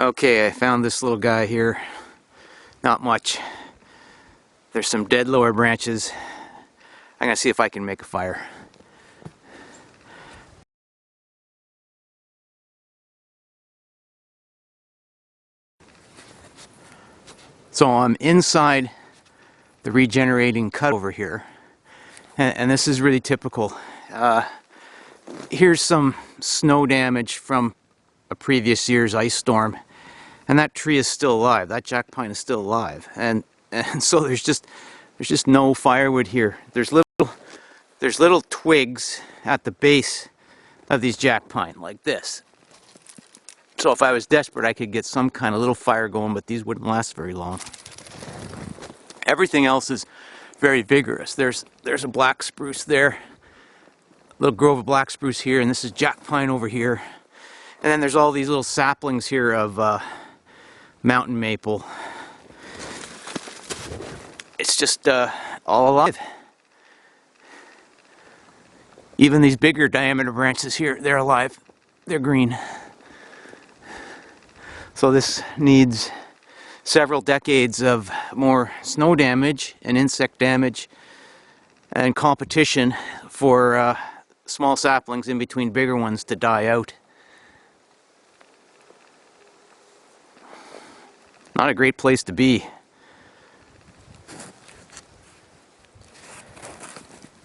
Okay, I found this little guy here. Not much. There's some dead lower branches. I'm gonna see if I can make a fire. So I'm inside the regenerating cut over here, and this is really typical. Here's some snow damage from a previous year's ice storm, and that tree is still alive. That jack pine is still alive, and so there's just no firewood here. There's little twigs at the base of these jack pine like this. So if I was desperate, I could get some kind of little fire going, but these wouldn't last very long. Everything else is very vigorous. There's a black spruce there, a little grove of black spruce here, and this is jack pine over here. And then there's all these little saplings here of mountain maple. It's just all alive. Even these bigger diameter branches here, they're alive. They're green. So this needs several decades of more snow damage and insect damage and competition for small saplings in between bigger ones to die out. Not a great place to be.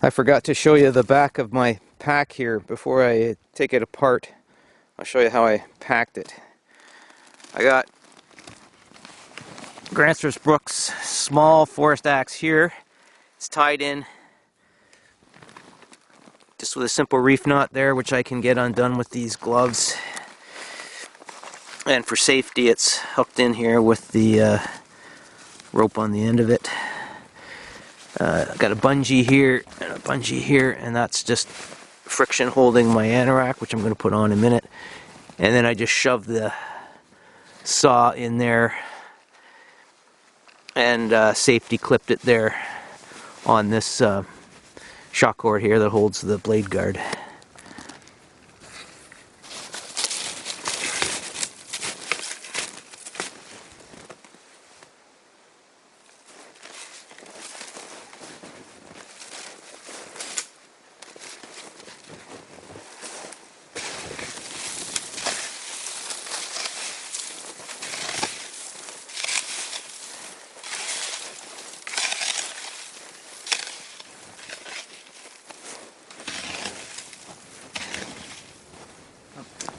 I forgot to show you the back of my pack here before I take it apart. I'll show you how I packed it. I got Granthurst Brooks small forest axe here. It's tied in just with a simple reef knot there, which I can get undone with these gloves. And for safety, it's hooked in here with the rope on the end of it. I've got a bungee here and a bungee here, and that's just friction holding my Anorak, which I'm going to put on in a minute. And then I just shove the saw in there and safety clipped it there on this shock cord here that holds the blade guard.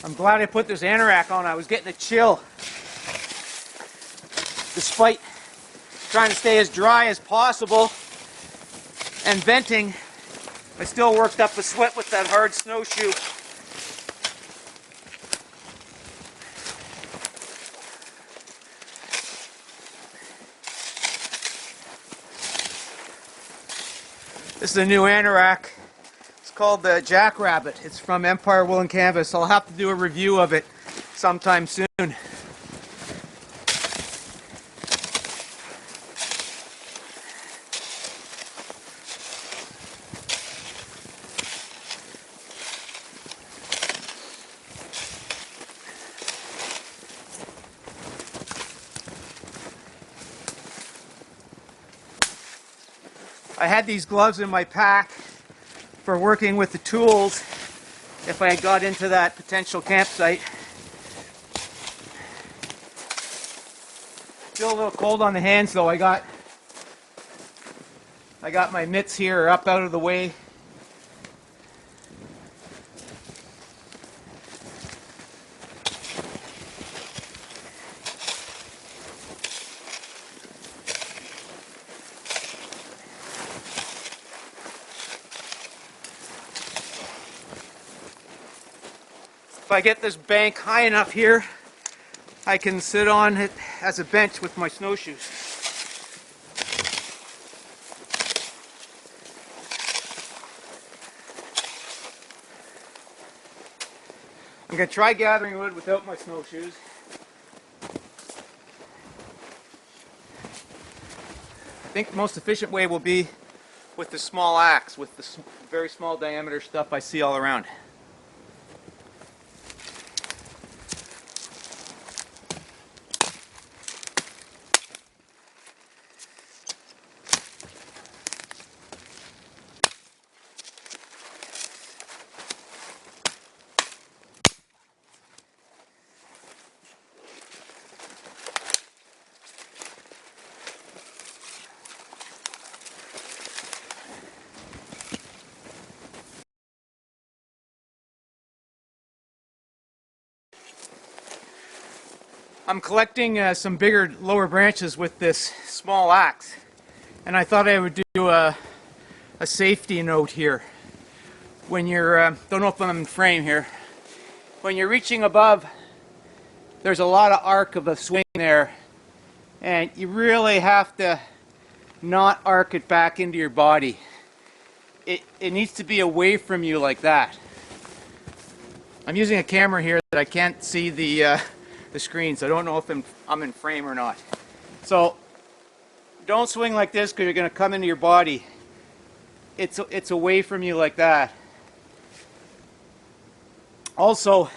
I'm glad I put this Anorak on. I was getting a chill. Despite trying to stay as dry as possible and venting, I still worked up a sweat with that hard snowshoe. This is a new Anorak. It's called the Jackrabbit. It's from Empire Wool and Canvas. I'll have to do a review of it sometime soon. I had these gloves in my pack for working with the tools if I got into that potential campsite. Still a little cold on the hands though. I got my mitts here up out of the way. If I get this bank high enough here, I can sit on it as a bench with my snowshoes. I'm going to try gathering wood without my snowshoes. I think the most efficient way will be with the small axe, with the very small diameter stuff I see all around. I'm collecting some bigger lower branches with this small axe, and I thought I would do a safety note here. When you're, don't know if I'm in frame here, when you're reaching above, there's a lot of arc of a swing there, and you really have to not arc it back into your body. It needs to be away from you like that. I'm using a camera here that I can't see the screen, so I don't know if I'm in frame or not. So don't swing like this because you're going to come into your body. It's away from you like that. Also,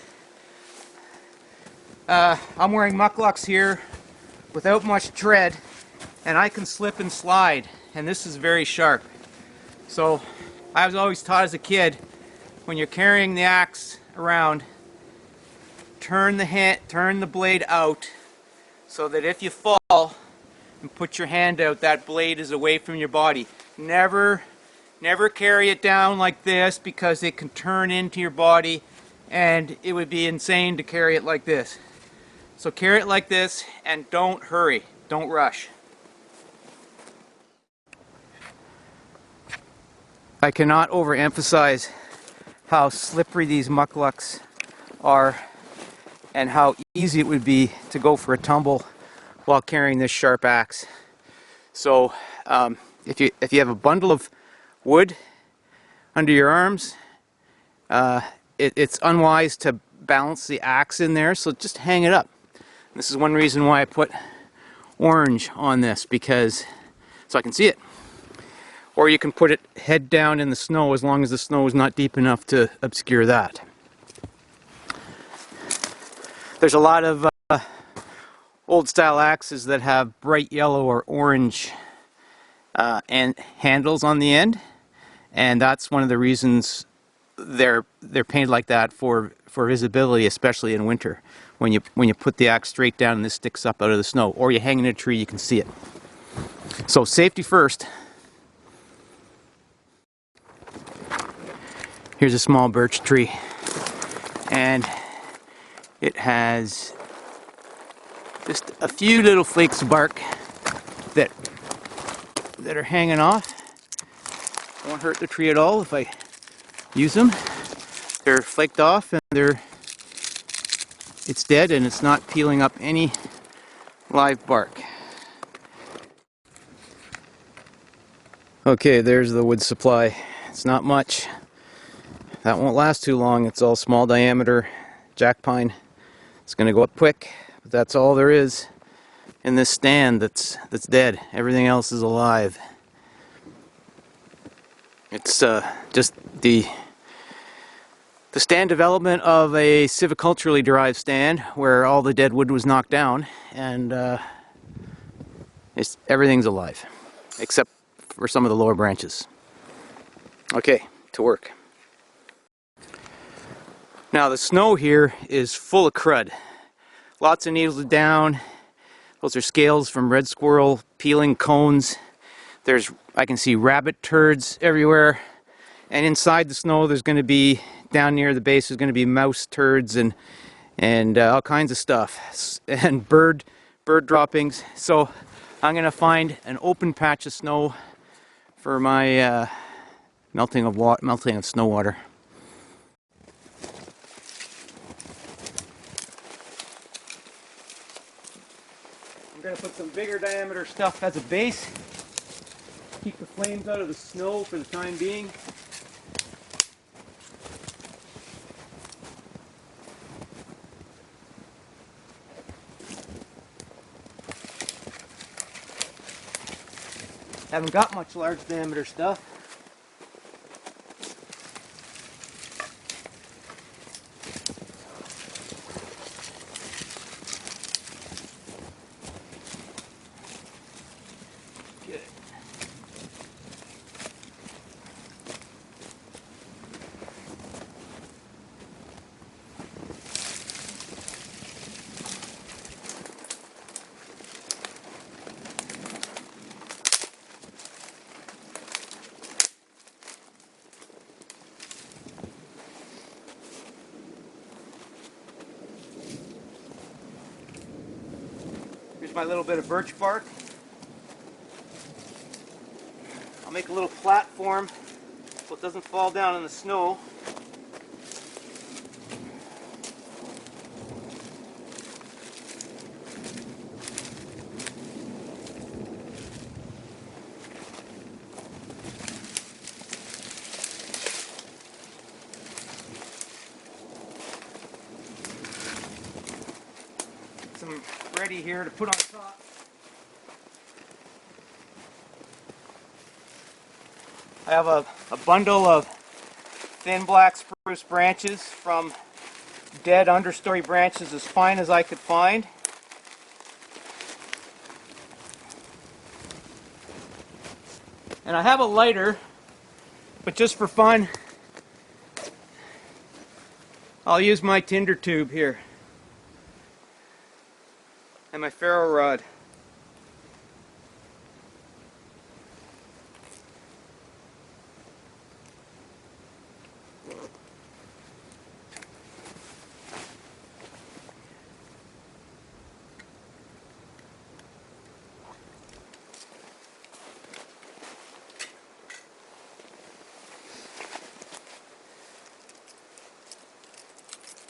I'm wearing mucklucks here without much tread, and I can slip and slide, and this is very sharp. So I was always taught as a kid, when you're carrying the axe around, turn the blade out so that if you fall and put your hand out, that blade is away from your body. Never carry it down like this because it can turn into your body, and it would be insane to carry it like this. So carry it like this and don't hurry, don't rush. I cannot overemphasize how slippery these mucklucks are and how easy it would be to go for a tumble while carrying this sharp axe. So if you have a bundle of wood under your arms, it's unwise to balance the axe in there, so just hang it up. This is one reason why I put orange on this, because so I can see it. Or you can put it head down in the snow as long as the snow is not deep enough to obscure that. There's a lot of old style axes that have bright yellow or orange and handles on the end, and that's one of the reasons they're painted like that, for visibility, especially in winter. When you put the axe straight down and this sticks up out of the snow, or you hang in a tree, you can see it. So safety first. Here's a small birch tree, and it has just a few little flakes of bark that are hanging off. Won't hurt the tree at all if I use them. They're flaked off and it's dead, and it's not peeling up any live bark. Okay, there's the wood supply. It's not much. That won't last too long. It's all small diameter jack pine. It's going to go up quick, but that's all there is in this stand that's dead. Everything else is alive. It's just the stand development of a silviculturally derived stand where all the dead wood was knocked down, and everything's alive except for some of the lower branches. Okay, to work. Now the snow here is full of crud. Lots of needles down. Those are scales from red squirrel peeling cones. I can see rabbit turds everywhere. And inside the snow there's going to be, down near the base, there's going to be mouse turds and all kinds of stuff. And bird droppings. So I'm going to find an open patch of snow for my melting of snow water. I'm going to put some bigger diameter stuff as a base. Keep the flames out of the snow for the time being. Haven't got much large diameter stuff. Here's my little bit of birch bark. I'll make a little platform so it doesn't fall down in the snow. Some ready here to put on top. I have a bundle of thin black spruce branches from dead understory branches as fine as I could find. And I have a lighter, but just for fun, I'll use my tinder tube here and my ferro rod.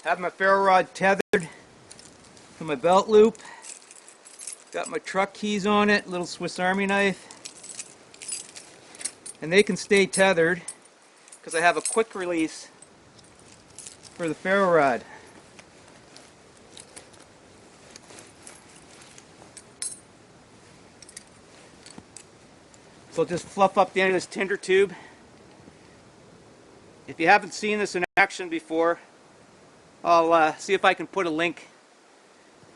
Have my ferro rod tethered to my belt loop. Got my truck keys on it, little Swiss Army knife. And they can stay tethered because I have a quick release for the ferro rod. So just fluff up the end of this tinder tube. If you haven't seen this in action before, I'll see if I can put a link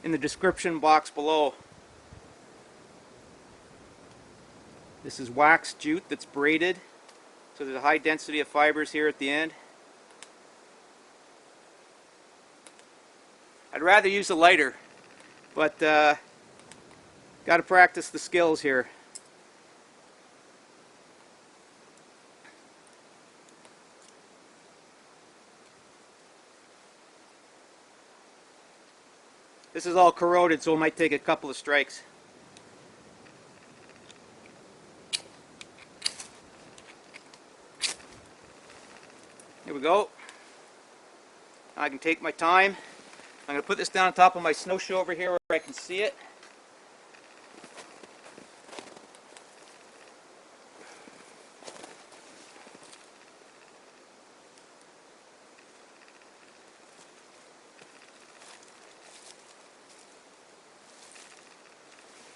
in the description box below. This is wax jute that's braided, so there's a high density of fibers here at the end. I'd rather use a lighter, but got to practice the skills here. This is all corroded, so it might take a couple of strikes. Here we go. I can take my time. I'm going to put this down on top of my snowshoe over here where I can see it.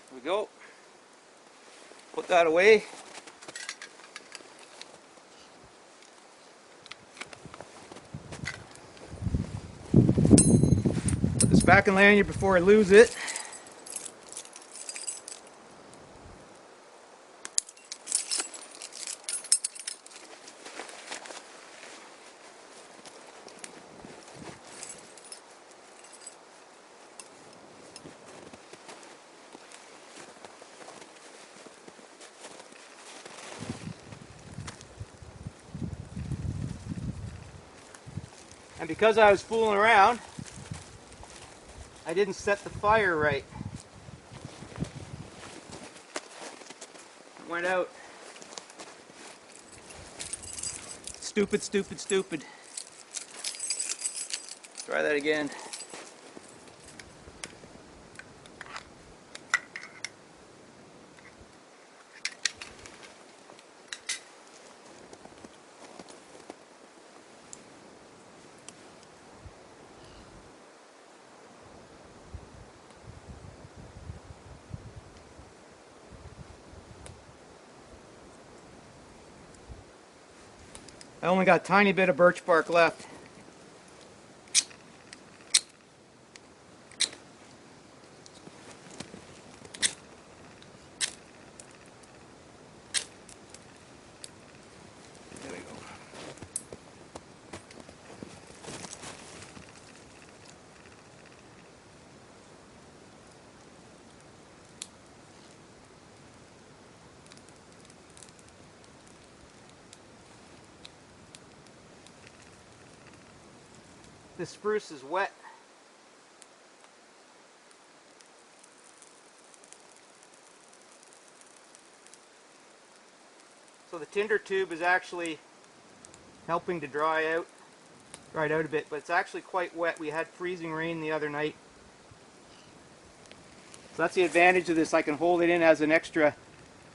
Here we go. Put that away. Put this back in lanyard before I lose it. And because I was fooling around, I didn't set the fire right. It went out. Stupid, stupid, stupid. Try that again. I only got a tiny bit of birch bark left. There we go. This spruce is wet. So the tinder tube is actually helping to dry it out a bit, but it's actually quite wet. We had freezing rain the other night. So that's the advantage of this. I can hold it in as an extra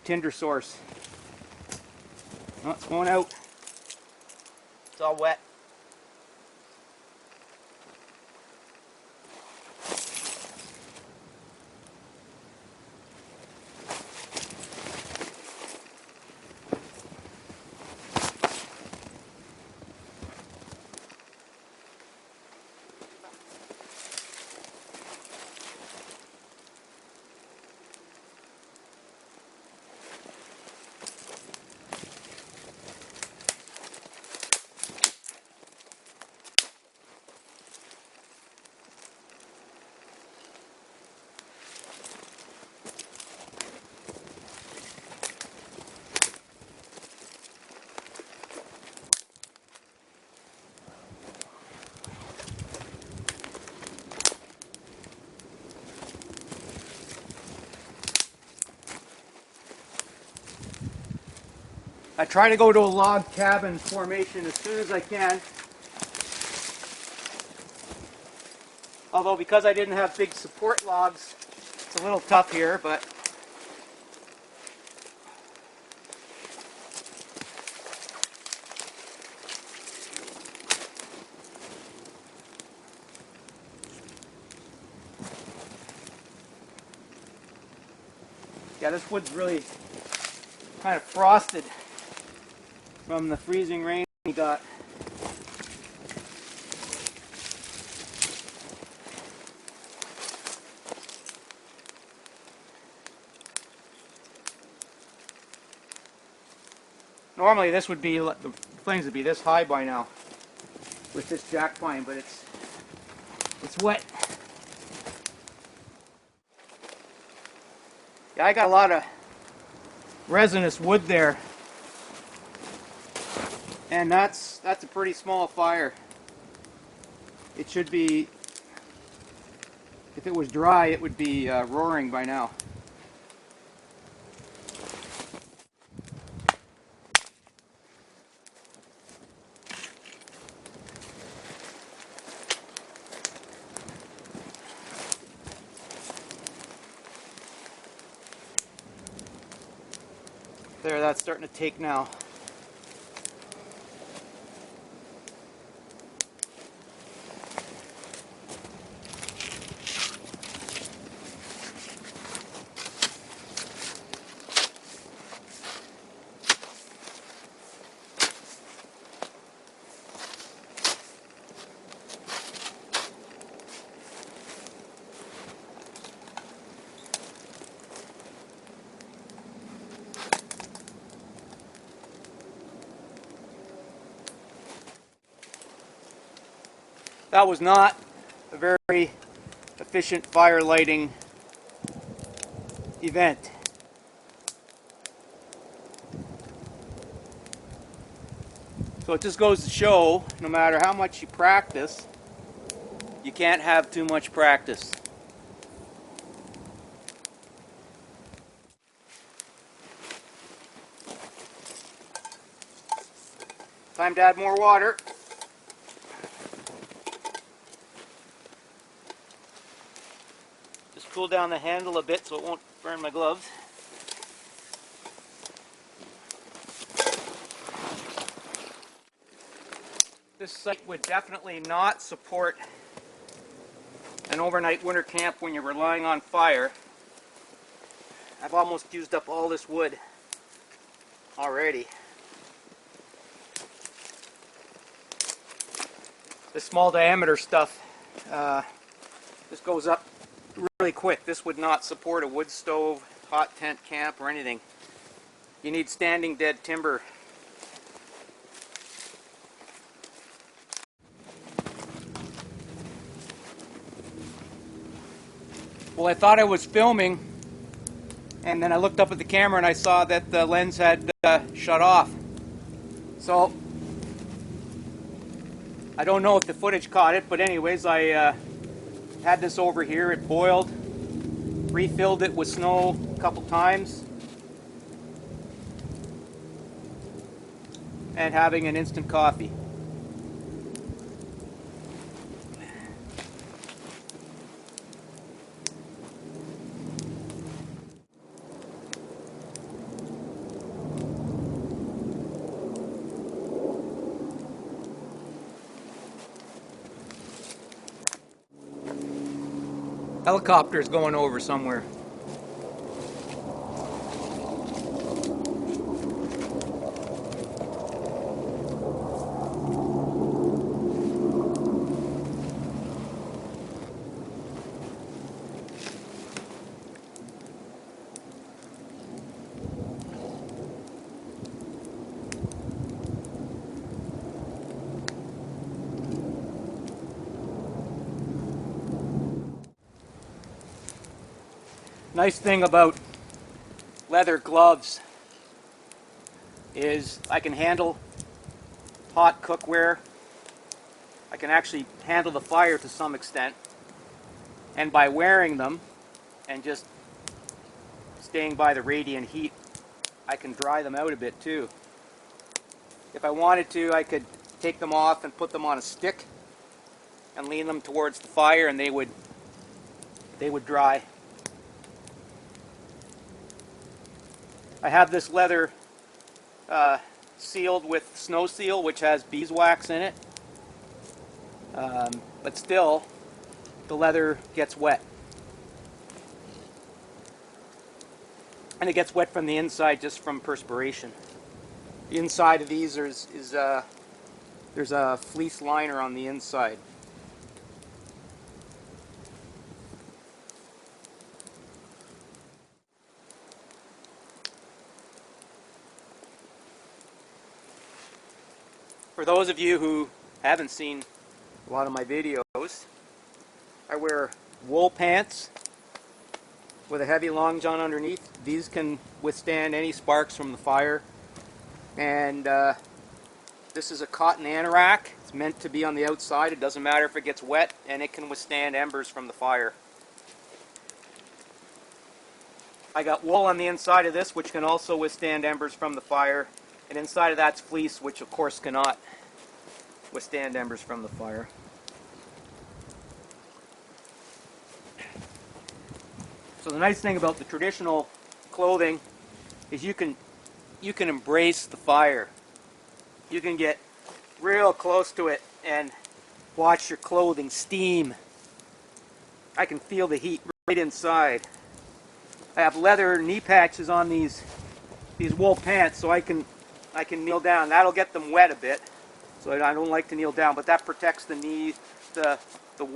tinder source. Oh, it's going out. It's all wet. I try to go to a log cabin formation as soon as I can. Although because I didn't have big support logs, it's a little tough here, but yeah, this wood's really kind of frosted from the freezing rain we got. Normally this would be, the flames would be this high by now with this jack pine, but it's wet. Yeah, I got a lot of resinous wood there, and that's a pretty small fire. It should be, if it was dry, it would be roaring by now. There, that's starting to take now. That was not a very efficient fire lighting event. So it just goes to show, no matter how much you practice, you can't have too much practice. Time to add more water. Just cool down the handle a bit so it won't burn my gloves. This site would definitely not support an overnight winter camp when you're relying on fire. I've almost used up all this wood already. This small diameter stuff this goes up really quick. This would not support a wood stove, hot tent camp, or anything. You need standing dead timber. Well, I thought I was filming, and then I looked up at the camera and I saw that the lens had shut off. So I don't know if the footage caught it, but anyways, I had this over here. It boiled, refilled it with snow a couple times, and having an instant coffee. Helicopter's going over somewhere. Nice thing about leather gloves is I can handle hot cookware. I can actually handle the fire to some extent. And by wearing them and just staying by the radiant heat, I can dry them out a bit too. If I wanted to, I could take them off and put them on a stick and lean them towards the fire, and they would dry. I have this leather sealed with snow seal, which has beeswax in it, but still the leather gets wet, and it gets wet from the inside just from perspiration. The inside of these there's a fleece liner on the inside. For those of you who haven't seen a lot of my videos, I wear wool pants with a heavy long john underneath. These can withstand any sparks from the fire. And this is a cotton anorak. It's meant to be on the outside. It doesn't matter if it gets wet, and it can withstand embers from the fire. I got wool on the inside of this, which can also withstand embers from the fire. And inside of that's fleece, which of course cannot withstand embers from the fire. So the nice thing about the traditional clothing is you can embrace the fire. You can get real close to it and watch your clothing steam. I can feel the heat right inside. I have leather knee patches on these wool pants, so I can kneel down. That'll get them wet a bit, so I don't like to kneel down, but that protects the knee, the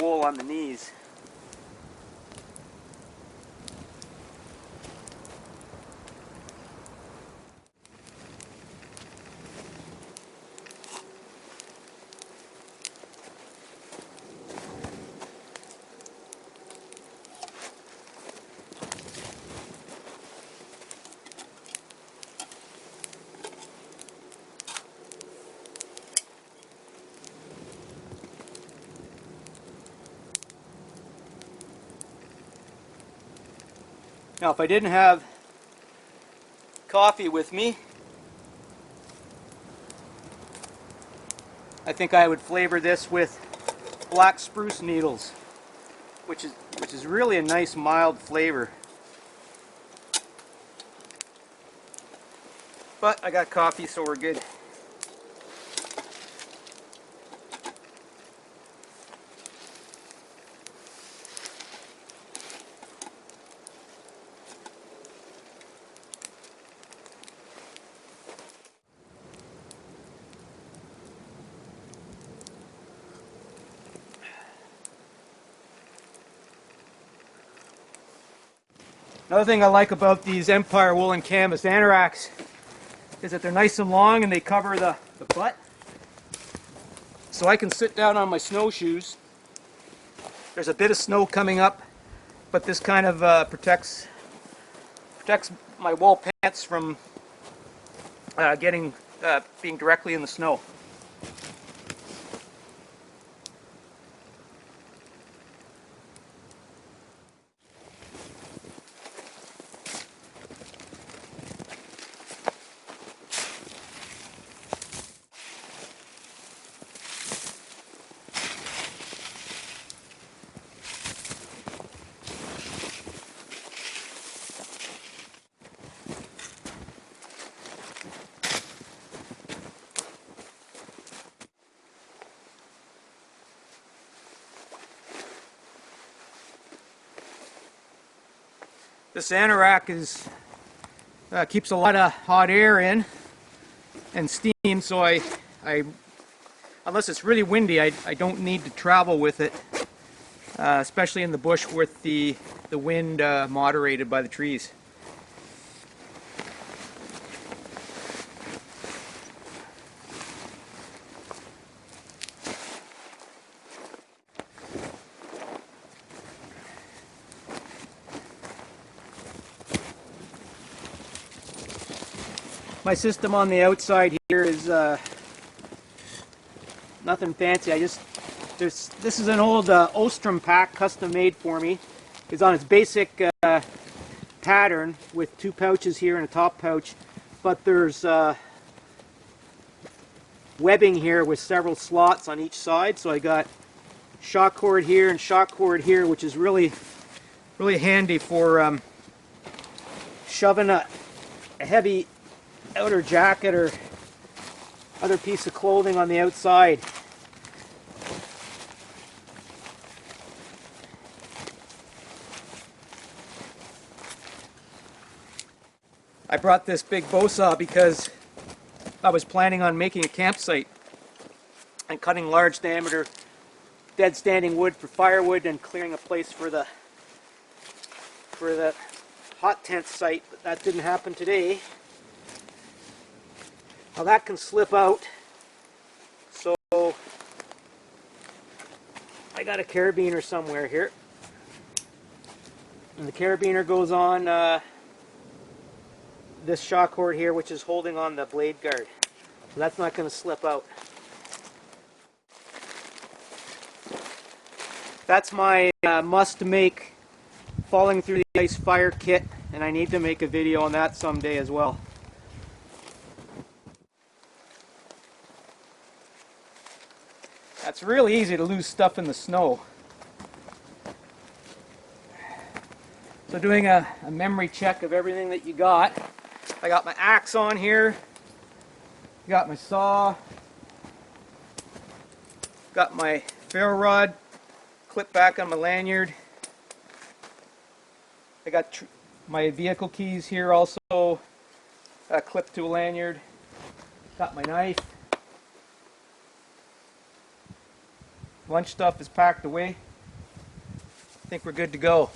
wool on the knees. Now, if I didn't have coffee with me, I think I would flavor this with black spruce needles, which is really a nice mild flavor. But I got coffee, so we're good. Another thing I like about these Empire woolen canvas anoraks is that they're nice and long and they cover the butt. So I can sit down on my snowshoes. There's a bit of snow coming up, but this kind of protects my wool pants from being directly in the snow. This Anorak keeps a lot of hot air in and steam, so I unless it's really windy, I don't need to travel with it, especially in the bush with the wind moderated by the trees. My system on the outside here is nothing fancy. This is an old Ostrom pack, custom made for me. It's on its basic pattern with two pouches here and a top pouch, but there's webbing here with several slots on each side. So I got shock cord here and shock cord here, which is really handy for shoving a heavy outer jacket or other piece of clothing on the outside. I brought this big bow saw because I was planning on making a campsite and cutting large diameter dead standing wood for firewood and clearing a place for the hot tent site, but that didn't happen today. Now that can slip out, so I got a carabiner somewhere here, and the carabiner goes on this shock cord here, which is holding on the blade guard, so that's not going to slip out. That's my must-make falling through the ice fire kit, and I need to make a video on that someday as well. It's really easy to lose stuff in the snow. So doing a memory check of everything that you got. I got my axe on here, got my saw, got my ferro rod clipped back on my lanyard. I got my vehicle keys here also clipped to a lanyard. Got my knife. Lunch stuff is packed away. I think we're good to go.